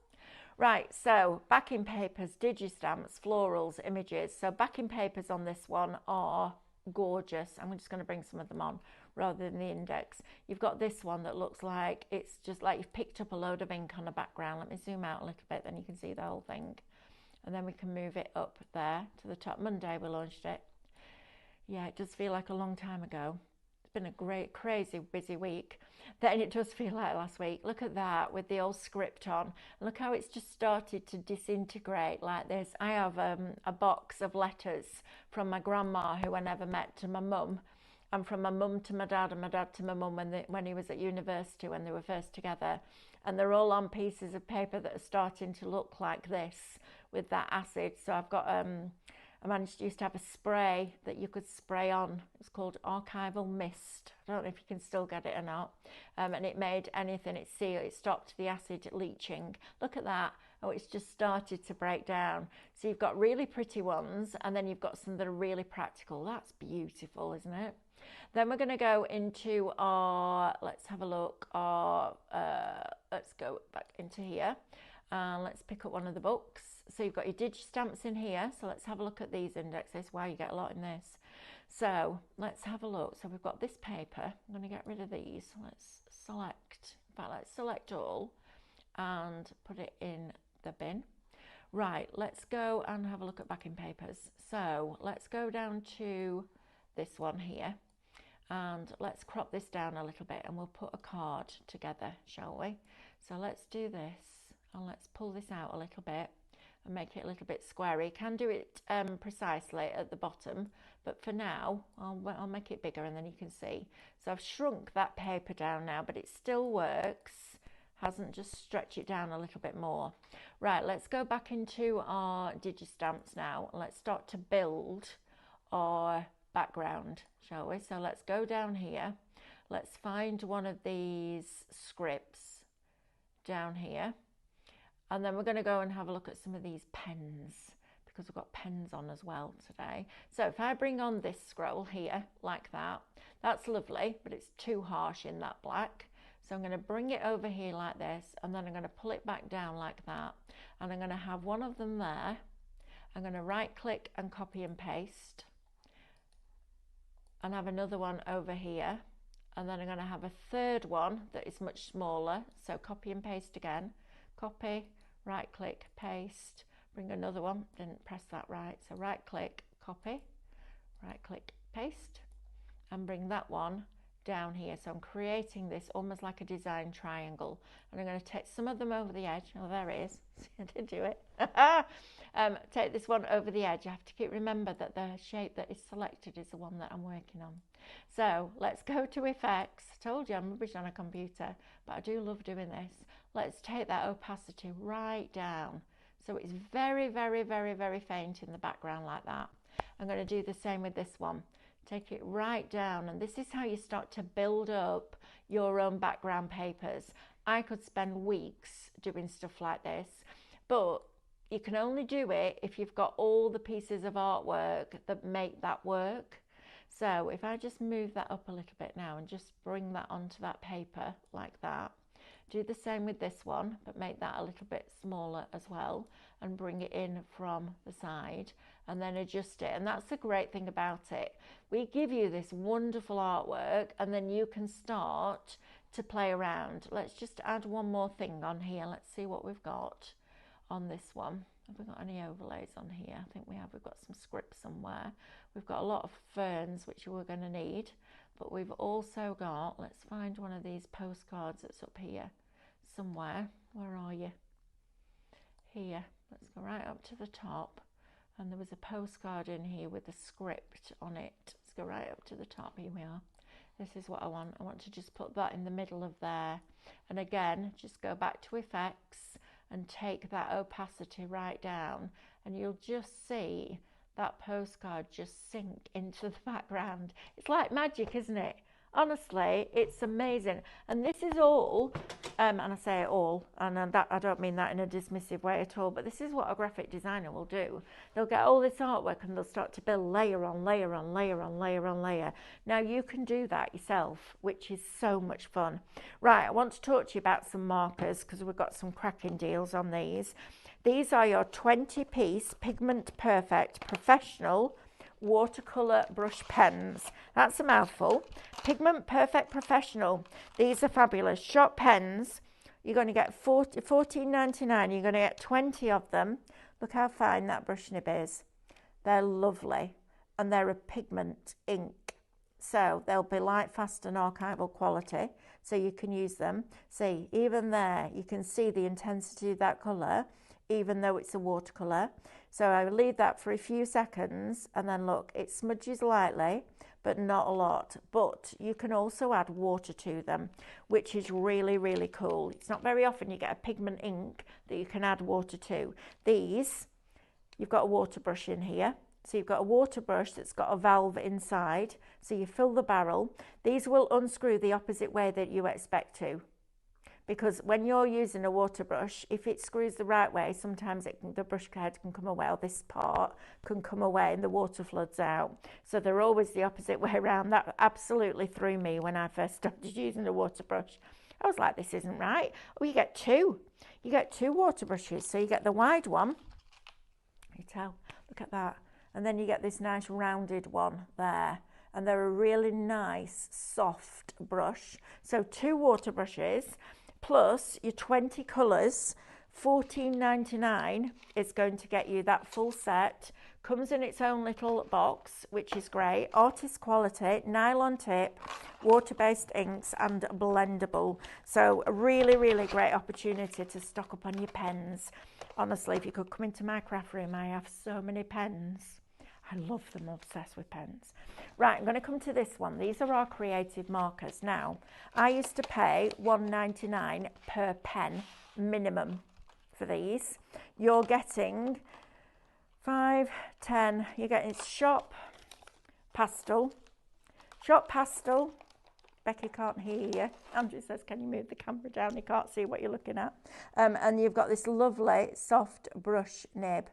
Speaker 1: Right, so backing papers, digistamps, florals, images. So backing papers on this one are gorgeous. I'm just going to bring some of them on rather than the index. You've got this one that looks like it's just like you've picked up a load of ink on a background. Let me zoom out a little bit, then you can see the whole thing. And then we can move it up there to the top. Monday we launched it. Yeah, it does feel like a long time ago. It's been a great, crazy, busy week. Then it does feel like last week. Look at that with the old script on. Look how it's just started to disintegrate like this. I have a box of letters from my grandma, who I never met, to my mum, and from my mum to my dad, and my dad to my mum when he was at university, when they were first together. And they're all on pieces of paper that are starting to look like this with that acid. So I've got I used to have a spray that you could spray on. It's called Archival Mist. I don't know if you can still get it or not. And it made anything, it sealed, it stopped the acid leaching. Look at that. Oh, it's just started to break down. So you've got really pretty ones, and then you've got some that are really practical. That's beautiful, isn't it? Then we're going to go into our, let's have a look, let's go back into here. Let's pick up one of the books. So you've got your digistamps in here. So let's have a look at these indexes. Wow, you get a lot in this. So let's have a look. So we've got this paper. I'm going to get rid of these. Let's select, in fact, let's select all and put it in the bin. Right, let's go and have a look at backing papers. So let's go down to this one here. And let's crop this down a little bit, and we'll put a card together, shall we? So let's do this, and let's pull this out a little bit and make it a little bit squarey. You can do it precisely at the bottom, but for now I'll make it bigger, and then you can see. So I've shrunk that paper down now, but it still works. Hasn't, just stretch it down a little bit more. Right, let's go back into our digistamps now, and let's start to build our background, shall we? So let's go down here. Let's find one of these scripts down here. And then we're going to go and have a look at some of these pens, because we've got pens on as well today. So if I bring on this scroll here like that, that's lovely, but it's too harsh in that black. So I'm going to bring it over here like this, and then I'm going to pull it back down like that. And I'm going to have one of them there. I'm going to right click and copy and paste. And have another one over here. And then I'm going to have a third one that is much smaller. So copy and paste again. Copy, right click, paste, bring another one, didn't press that right, so right click, copy, right click, paste, and bring that one down here. So I'm creating this almost like a design triangle, and I'm going to take some of them over the edge. Oh, there it is. I did do it. Take this one over the edge. You have to remember that the shape that is selected is the one that I'm working on. So let's go to effects. I told you I'm rubbish on a computer, but I do love doing this. Let's take that opacity right down, so it's very, very, very, very faint in the background like that. I'm going to do the same with this one. Take it right down, and this is how you start to build up your own background papers. I could spend weeks doing stuff like this, but you can only do it if you've got all the pieces of artwork that make that work. So if I just move that up a little bit now and just bring that onto that paper like that, do the same with this one, but make that a little bit smaller as well and bring it in from the side and then adjust it. And that's the great thing about it. We give you this wonderful artwork and then you can start to play around. Let's just add one more thing on here. Let's see what we've got on this one. Have we got any overlays on here? I think we have. We've got some script somewhere. We've got a lot of ferns, which we're going to need. But we've also got, let's find one of these postcards that's up here somewhere. Where are you? Here. Let's go right up to the top. And there was a postcard in here with the script on it. Let's go right up to the top. Here we are. This is what I want. I want to just put that in the middle of there. And again, just go back to effects and take that opacity right down. And you'll just see that postcard just sink into the background. It's like magic, isn't it? Honestly, it's amazing. And this is all, and I say it all, and that I don't mean that in a dismissive way at all, but this is what a graphic designer will do. They'll get all this artwork and they'll start to build layer on layer on layer on layer on layer. Now you can do that yourself, which is so much fun. Right, I want to talk to you about some markers because we've got some cracking deals on these. These are your 20-piece Pigment Perfect Professional watercolor brush pens. That's a mouthful. Pigment Perfect Professional. These are fabulous. Shop pens. You're going to get $14.99. You're going to get 20 of them. Look how fine that brush nib is. They're lovely. And they're a pigment ink. So they'll be light, fast and archival quality. So you can use them. See, even there, you can see the intensity of that colour, even though it's a watercolour. So I leave that for a few seconds and then look, it smudges lightly, but not a lot. But you can also add water to them, which is really, really cool. It's not very often you get a pigment ink that you can add water to. These, you've got a water brush in here. So you've got a water brush that's got a valve inside. So you fill the barrel. These will unscrew the opposite way that you expect to. Because when you're using a water brush, if it screws the right way, sometimes the brush head can come away, or this part can come away and the water floods out. So they're always the opposite way around. That absolutely threw me when I first started using a water brush. I was like, this isn't right. Oh, you get two. You get two water brushes. So you get the wide one. You tell, look at that. And then you get this nice rounded one there. And they're a really nice, soft brush. So two water brushes, plus your 20 colours, $14.99 is going to get you that full set. Comes in its own little box, which is great. Artist quality, nylon tip, water-based inks and blendable. So a really, really great opportunity to stock up on your pens. Honestly, if you could come into my craft room, I have so many pens. I love them, I'm obsessed with pens. Right, I'm going to come to this one. These are our creative markers. Now, I used to pay $1.99 per pen minimum for these. You're getting 5, 10, you're getting shop pastel. Shop pastel. Becky can't hear you. Andrew says, can you move the camera down? You can't see what you're looking at. And you've got this lovely soft brush nib.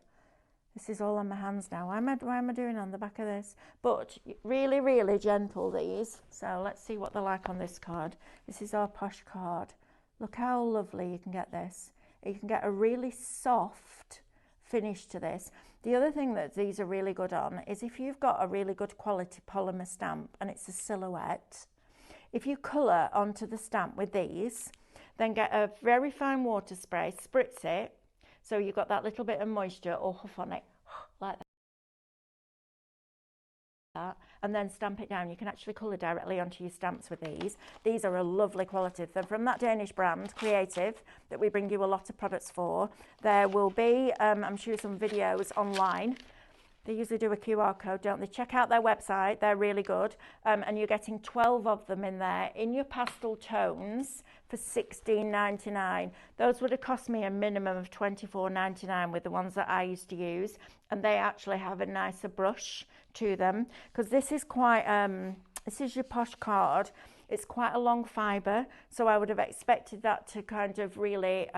Speaker 1: This is all on my hands now. Why am I doing on the back of this? But really, really gentle, these. So let's see what they're like on this card. This is our posh card. Look how lovely you can get this. You can get a really soft finish to this. The other thing that these are really good on is if you've got a really good quality polymer stamp and it's a silhouette, if you colour onto the stamp with these, then get a very fine water spray, spritz it, so you've got that little bit of moisture or huff on it, like that, and then stamp it down. You can actually colour directly onto your stamps with these. These are a lovely quality. They're from that Danish brand, Creative, that we bring you a lot of products for. There will be, I'm sure, some videos online. They usually do a QR code, don't they? Check out their website, they're really good. And you're getting 12 of them in there, in your pastel tones, for $16.99. Those would have cost me a minimum of $24.99 with the ones that I used to use. And they actually have a nicer brush to them. Because this is quite, this is your posh card. It's quite a long fibre, so I would have expected that to kind of really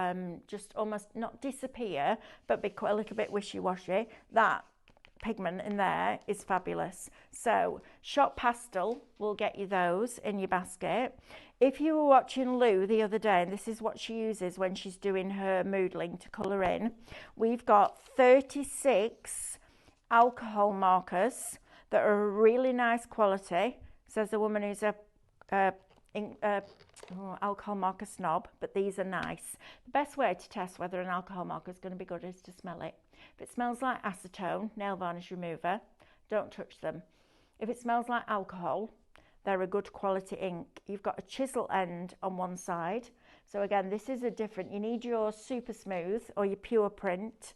Speaker 1: just almost not disappear, but be quite a little bit wishy-washy. That pigment in there is fabulous. So Shop Pastel will get you those in your basket. If you were watching Lou the other day, and this is what she uses when she's doing her moodling to colour in, we've got 36 alcohol markers that are a really nice quality. Says the woman who's a alcohol marker snob, but these are nice. The best way to test whether an alcohol marker is going to be good is to smell it. If it smells like acetone, nail varnish remover, don't touch them. If it smells like alcohol, they're a good quality ink. You've got a chisel end on one side. So again, this is a different, you need your super smooth or your pure print,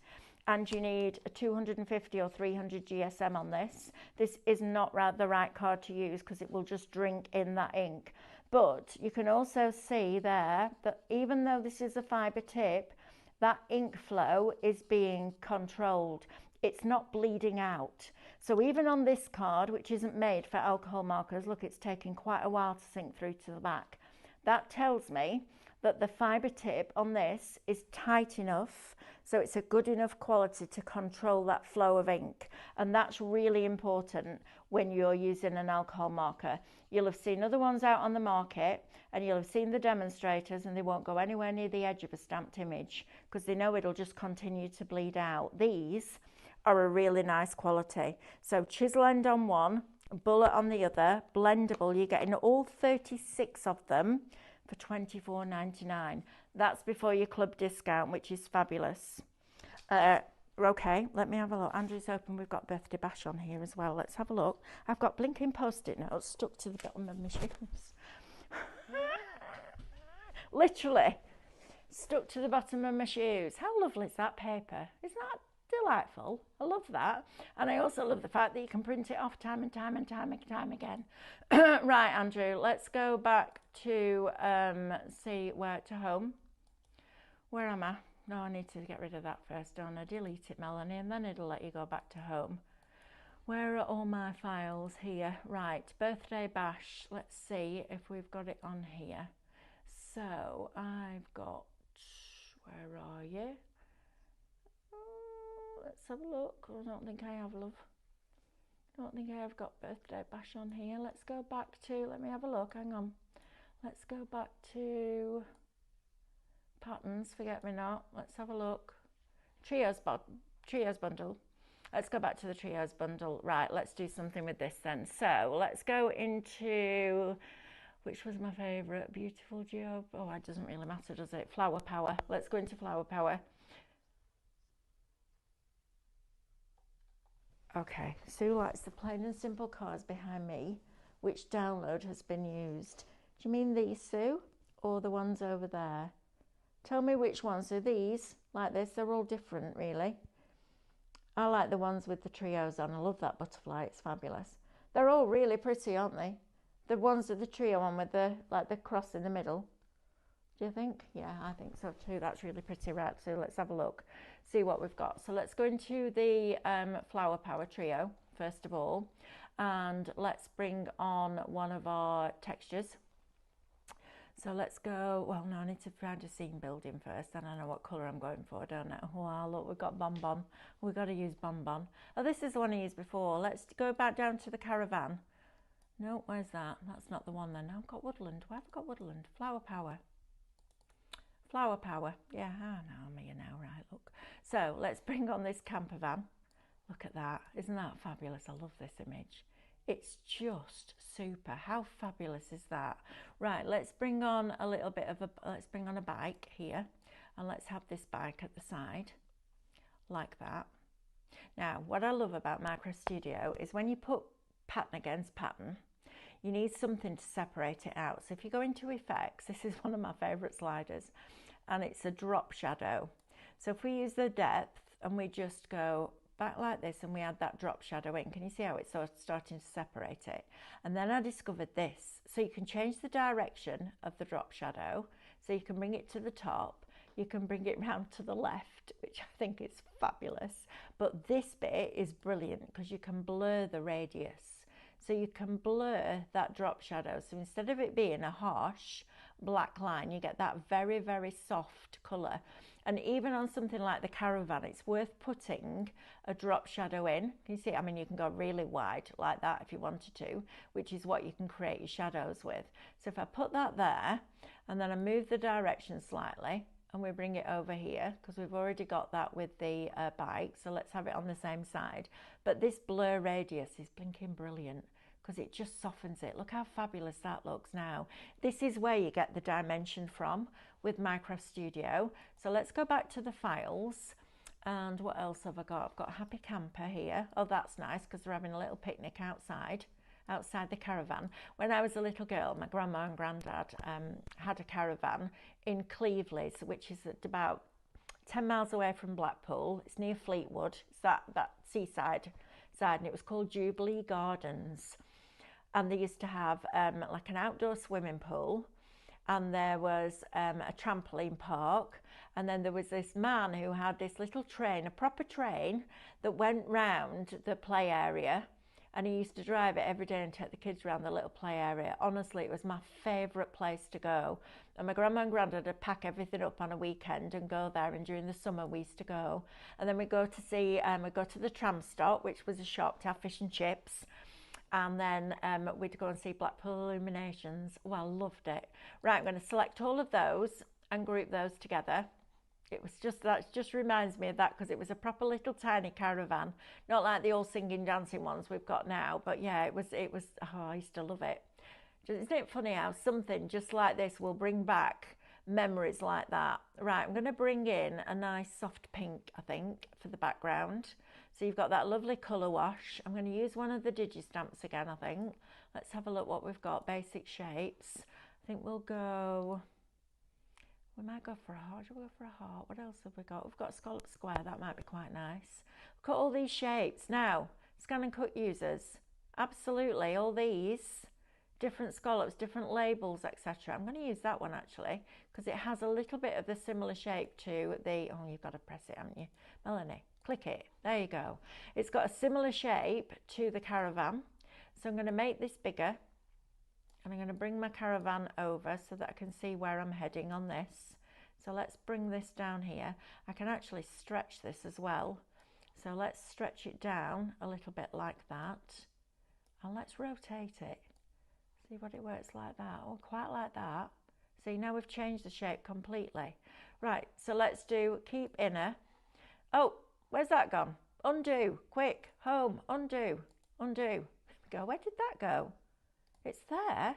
Speaker 1: and you need a 250 or 300 GSM on this. This is not the right card to use because it will just drink in that ink. But you can also see there that even though this is a fibre tip, that ink flow is being controlled. It's not bleeding out. So even on this card, which isn't made for alcohol markers, look, it's taking quite a while to sink through to the back. That tells me that the fibre tip on this is tight enough, so it's a good enough quality to control that flow of ink. And that's really important when you're using an alcohol marker. You'll have seen other ones out on the market, and you'll have seen the demonstrators, and they won't go anywhere near the edge of a stamped image because they know it'll just continue to bleed out. These are a really nice quality. So chisel end on one, bullet on the other, blendable. You're getting all 36 of them for $24.99. That's before your club discount, which is fabulous. Okay, let me have a look. Andrew's open. We've got Birthday Bash on here as well. Let's have a look. I've got blinking post-it notes stuck to the bottom of my shoes. Literally stuck to the bottom of my shoes. How lovely is that paper? Isn't that delightful? I love that. And I also love the fact that you can print it off time and time and time and time again. Right, Andrew, let's go back to see where to home. Where am I? No, I need to get rid of that first, don't I? Delete it, Melanie, and then it'll let you go back to home. Where are all my files? Here. Right, Birthday Bash. Let's see if we've got it on here. So I've got, where are you? Let's have a look. I don't think I have, love. I don't think I have got Birthday Bash on here. Let's go back to, let me have a look, hang on. Let's go back to patterns, forget me not. Let's have a look. Trios bundle. Let's go back to the Trios bundle. Right, let's do something with this then. So let's go into, which was my favourite? Beautiful Job. Oh, it doesn't really matter, does it? Flower Power. Let's go into Flower Power. Okay, Sue likes the plain and simple cards behind me. Which download has been used? Do you mean these, Sue? Or the ones over there? Tell me which ones. So these, like this, they're all different, really. I like the ones with the trios on. I love that butterfly. It's fabulous. They're all really pretty, aren't they? The ones with the trio on with the, like the cross in the middle. Do you think? Yeah, I think so too. That's really pretty. Right, so let's have a look, see what we've got. So let's go into the Flower Power trio, first of all. And let's bring on one of our textures. So let's go, well, no, I need to find a scene building first. Then I know what colour I'm going for, don't I? Wow, look, we've got Bonbon. We've got to use Bonbon. Oh, this is the one I used before. Let's go back down to the Caravan. No, where's that? That's not the one then. I've got Woodland. Where have I got Woodland? Flower Power. Flower Power. Yeah, I know, I'm here now, right, look. So let's bring on this camper van. Look at that. Isn't that fabulous? I love this image. It's just super. How fabulous is that? Right, let's bring on a little bit of a, let's bring on a bike here, and let's have this bike at the side, like that. Now, what I love about Micro Studio is when you put pattern against pattern, you need something to separate it out. So if you go into effects, this is one of my favorite sliders, and it's a drop shadow. So if we use the depth and we just go back like this and we add that drop shadow in, can you see how it's sort of starting to separate it? And then I discovered this. So you can change the direction of the drop shadow. So you can bring it to the top, you can bring it round to the left, which I think is fabulous. But this bit is brilliant because you can blur the radius. so you can blur that drop shadow. So instead of it being a harsh black line, you get that very, very soft colour. And even on something like the Caravan, it's worth putting a drop shadow in. Can you see? I mean, you can go really wide like that if you wanted to, which is what you can create your shadows with. So if I put that there, and then I move the direction slightly, and we bring it over here, because we've already got that with the bike, so let's have it on the same side. But this blur radius is blinking brilliant, because it just softens it. Look how fabulous that looks now. This is where you get the dimension from with Minecraft Studio. So let's go back to the files. And what else have I got? I've got Happy Camper here. Oh, that's nice, because they're having a little picnic outside the Caravan. When I was a little girl, my grandma and granddad had a caravan in Cleveley, which is at about 10 miles away from Blackpool. It's near Fleetwood. It's that seaside side, and it was called Jubilee Gardens. And they used to have like an outdoor swimming pool, and there was a trampoline park, and then there was this man who had this little train, a proper train, that went round the play area, and he used to drive it every day and take the kids around the little play area. Honestly, it was my favourite place to go. And my grandma and granddad would pack everything up on a weekend and go there, and during the summer we used to go. And then we'd go to the tram stop, which was a shop to have fish and chips. And then we'd go and see Blackpool Illuminations. Oh, I loved it. Right, I'm going to select all of those and group those together. It was just, that just reminds me of that, because it was a proper little tiny caravan, not like the all singing, dancing ones we've got now. But yeah, it was. Oh, I used to love it. Isn't it funny how something just like this will bring back memories like that? Right, I'm going to bring in a nice soft pink, I think, for the background. So you've got that lovely colour wash. I'm going to use one of the Digi-Stamps again, I think. Let's have a look what we've got. Basic shapes. I think we'll go... We might go for a heart. Should we go for a heart? What else have we got? We've got a scallop square. That might be quite nice. Cut all these shapes. Now, scan and cut users. Absolutely. All these different scallops, different labels, etc. I'm going to use that one actually, because it has a little bit of the similar shape to the... Oh, you've got to press it, haven't you? Melanie, click it. There you go. It's got a similar shape to the Caravan. So I'm going to make this bigger. And I'm going to bring my Caravan over so that I can see where I'm heading on this. So let's bring this down here. I can actually stretch this as well. So let's stretch it down a little bit like that. And let's rotate it. See what it works like that. Oh, quite like that. See, now we've changed the shape completely. Right, so let's do keep inner. Oh, where's that gone? Undo, quick, home, undo, undo. Go, where did that go? It's there.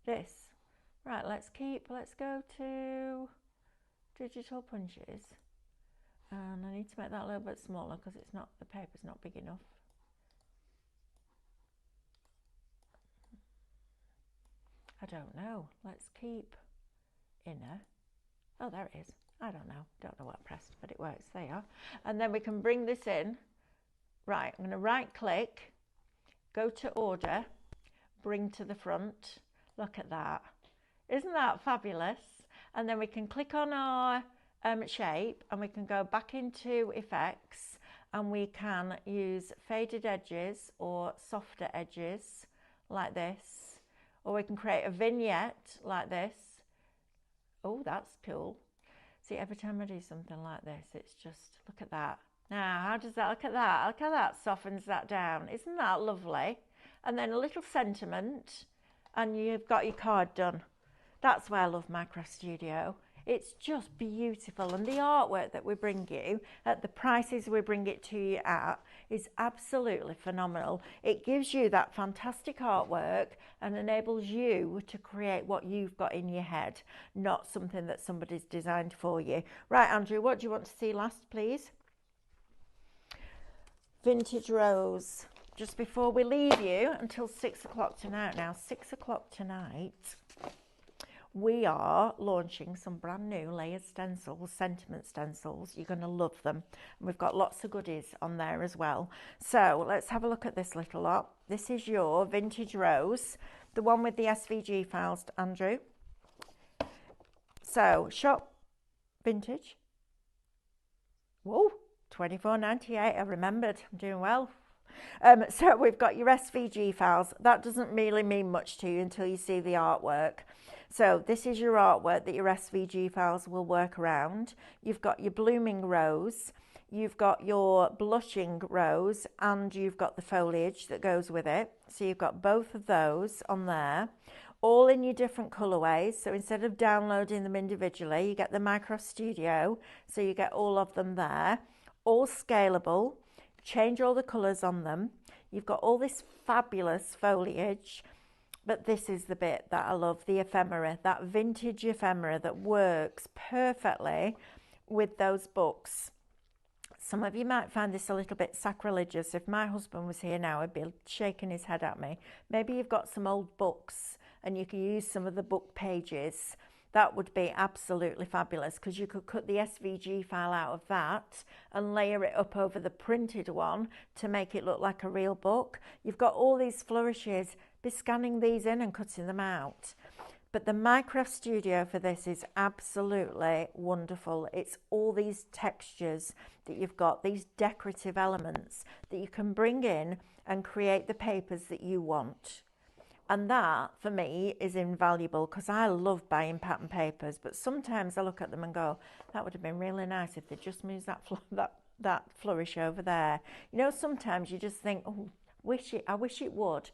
Speaker 1: This. Right, let's go to digital punches. And I need to make that a little bit smaller because it's not, the paper's not big enough. I don't know. Let's keep inner. Oh, there it is. I don't know what I pressed, but it works. There you are. And then we can bring this in. Right, I'm going to right click, go to order, bring to the front. Look at that. Isn't that fabulous? And then we can click on our shape, and we can go back into effects, and we can use faded edges or softer edges like this, or we can create a vignette like this. Oh, that's cool. See, every time I do something like this, it's just, look at that. Now, how does that, look at that softens that down. Isn't that lovely? And then a little sentiment, and you've got your card done. That's why I love Minecraft Studio. It's just beautiful, and the artwork that we bring you at the prices we bring it to you at is absolutely phenomenal. It gives you that fantastic artwork and enables you to create what you've got in your head, not something that somebody's designed for you. Right, Andrew, what do you want to see last, please? Vintage Rose. Just before we leave you until 6 o'clock tonight. Now, 6 o'clock tonight, we are launching some brand new layered stencils, sentiment stencils. You're going to love them. And we've got lots of goodies on there as well. So let's have a look at this little lot. This is your Vintage Rose, the one with the SVG files, Andrew. So shop vintage. Whoa, $24.98. I remembered. I'm doing well. So we've got your SVG files. That doesn't really mean much to you until you see the artwork. So this is your artwork that your SVG files will work around. You've got your blooming rose, you've got your blushing rose, and you've got the foliage that goes with it. So you've got both of those on there, all in your different colorways. So instead of downloading them individually, you get the Micro Studio, so you get all of them there, all scalable. Change all the colors on them. You've got all this fabulous foliage, but this is the bit that I love, the ephemera, that vintage ephemera that works perfectly with those books. Some of you might find this a little bit sacrilegious. If my husband was here now, he'd be shaking his head at me. Maybe you've got some old books and you can use some of the book pages. That would be absolutely fabulous, because you could cut the SVG file out of that and layer it up over the printed one to make it look like a real book. You've got all these flourishes. Be scanning these in and cutting them out. But the Micro Studio for this is absolutely wonderful. It's all these textures that you've got, these decorative elements that you can bring in and create the papers that you want. And that, for me, is invaluable, because I love buying pattern papers, but sometimes I look at them and go, that would have been really nice if they just moved that flourish over there. You know, sometimes you just think, oh, I wish it would.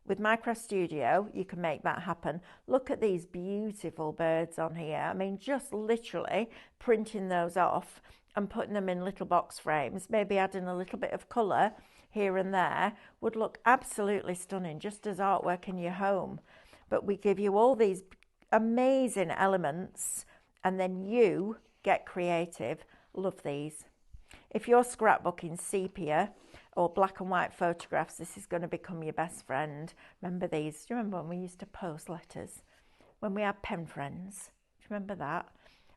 Speaker 1: With Micro Studio, you can make that happen. Look at these beautiful birds on here. I mean, just literally printing those off and putting them in little box frames, maybe adding a little bit of colour here and there, would look absolutely stunning, just as artwork in your home. But we give you all these amazing elements, and then you get creative. Love these. If you're scrapbooking sepia or black and white photographs, this is going to become your best friend. Remember these? Do you remember when we used to post letters? When we had pen friends? Do you remember that?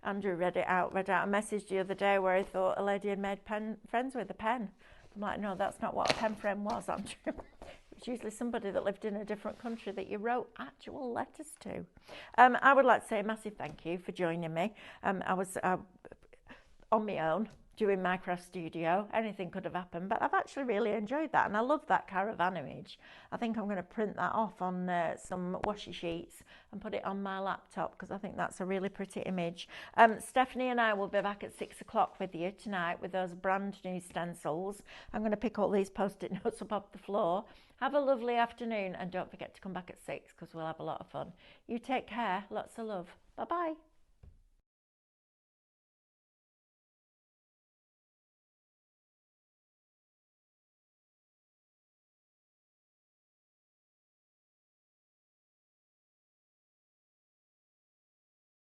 Speaker 1: Andrew read out a message the other day where he thought a lady had made friends with a pen. I'm like, no, that's not what a pen friend was, Andrew. It's usually somebody that lived in a different country that you wrote actual letters to. I would like to say a massive thank you for joining me. I was on my own doing Micro Studio. Anything could have happened, but I've actually really enjoyed that, and I love that caravan image. I think I'm going to print that off on some washi sheets and put it on my laptop, because I think that's a really pretty image. Stephanie and I will be back at 6 o'clock with you tonight with those brand new stencils. I'm going to pick all these post-it notes up off the floor. Have a lovely afternoon, and don't forget to come back at 6, because we'll have a lot of fun. You take care. Lots of love. Bye-bye.